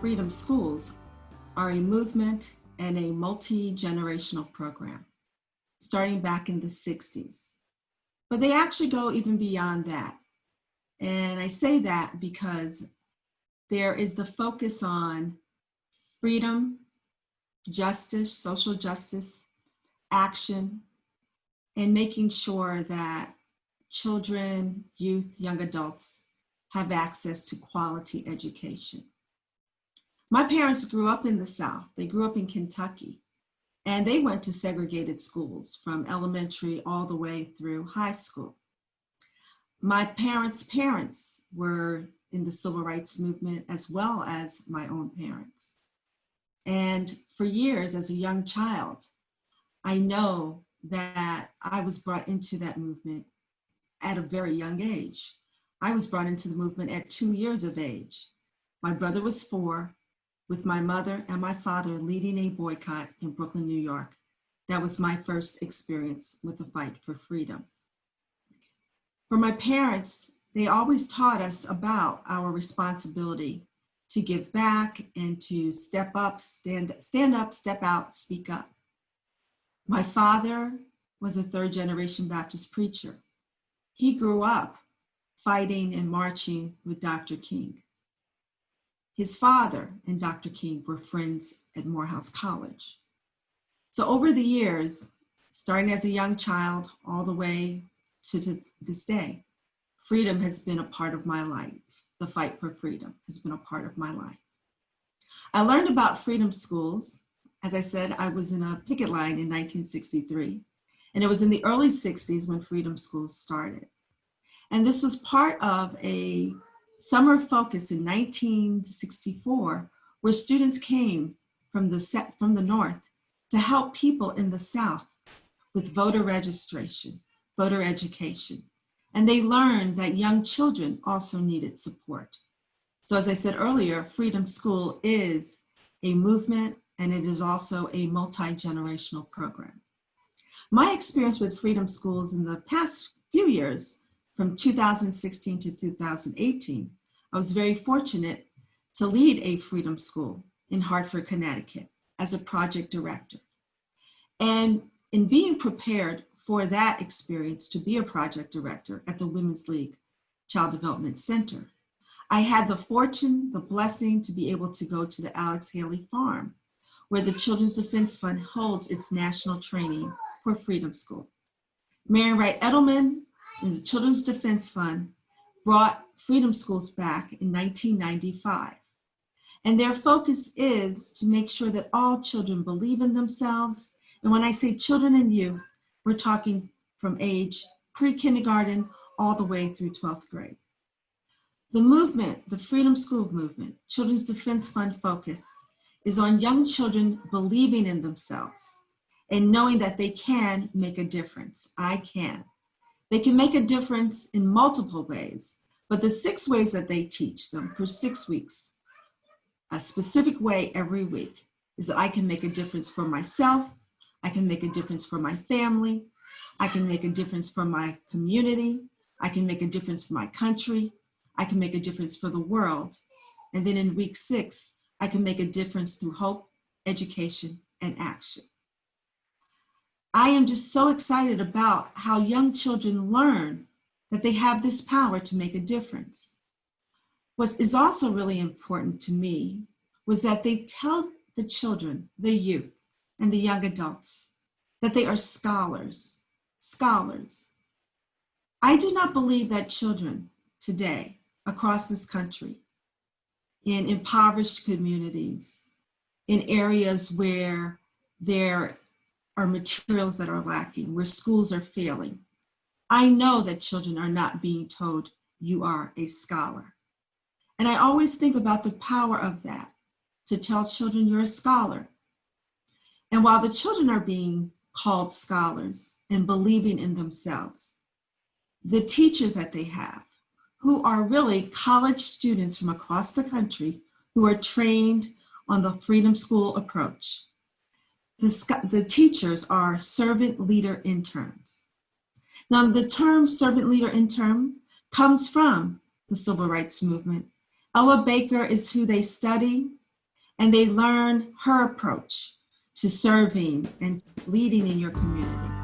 Freedom Schools are a movement and a multi-generational program starting back in the 60s. But they actually go even beyond that. And I say that because there is the focus on freedom, justice, social justice, action, and making sure that children, youth, young adults have access to quality education. My parents grew up in the South. They grew up in Kentucky, and they went to segregated schools from elementary all the way through high school. My parents' parents were in the civil rights movement as well as my own parents. And for years as a young child, I know that I was brought into that movement at a very young age. I was brought into the movement at 2 years of age. My brother was 4, with my mother and my father leading a boycott in Brooklyn, New York. That was my first experience with the fight for freedom. For my parents, they always taught us about our responsibility to give back and to step up, stand up, step out, speak up. My father was a third-generation Baptist preacher. He grew up fighting and marching with Dr. King. His father and Dr. King were friends at Morehouse College. So over the years, starting as a young child all the way to this day, freedom has been a part of my life. The fight for freedom has been a part of my life. I learned about freedom schools. As I said, I was in a picket line in 1963, and it was in the early 60s when freedom schools started. And this was part of a summer focus in 1964, where students came from the North to help people in the South with voter registration, voter education. And they learned that young children also needed support. So as I said earlier, Freedom School is a movement, and it is also a multi-generational program. My experience with Freedom Schools in the past few years, from 2016 to 2018, I was very fortunate to lead a Freedom School in Hartford, Connecticut as a project director. And in being prepared for that experience to be a project director at the Women's League Child Development Center, I had the fortune, the blessing to be able to go to the Alex Haley Farm, where the Children's Defense Fund holds its national training for Freedom School. Marian Wright Edelman and the Children's Defense Fund brought Freedom Schools back in 1995. And their focus is to make sure that all children believe in themselves. And when I say children and youth, we're talking from age pre-kindergarten all the way through 12th grade. The movement, the Freedom School movement, Children's Defense Fund focus is on young children believing in themselves and knowing that they can make a difference. I can. They can make a difference in multiple ways, but the 6 ways that they teach them for 6 weeks, a specific way every week, is that I can make a difference for myself, I can make a difference for my family, I can make a difference for my community, I can make a difference for my country, I can make a difference for the world. And then in week 6, I can make a difference through hope, education, and action. I am just so excited about how young children learn that they have this power to make a difference. What is also really important to me was that they tell the children, the youth, and the young adults that they are scholars. I do not believe that children today across this country, in impoverished communities, in areas where there are materials that are lacking, where schools are failing, I know that children are not being told, you are a scholar. And I always think about the power of that, to tell children you're a scholar. And while the children are being called scholars and believing in themselves, the teachers that they have, who are really college students from across the country who are trained on the Freedom School approach, the teachers are servant leader interns. Now, the term servant leader intern comes from the civil rights movement. Ella Baker is who they study. and they learn her approach to serving and leading in your community.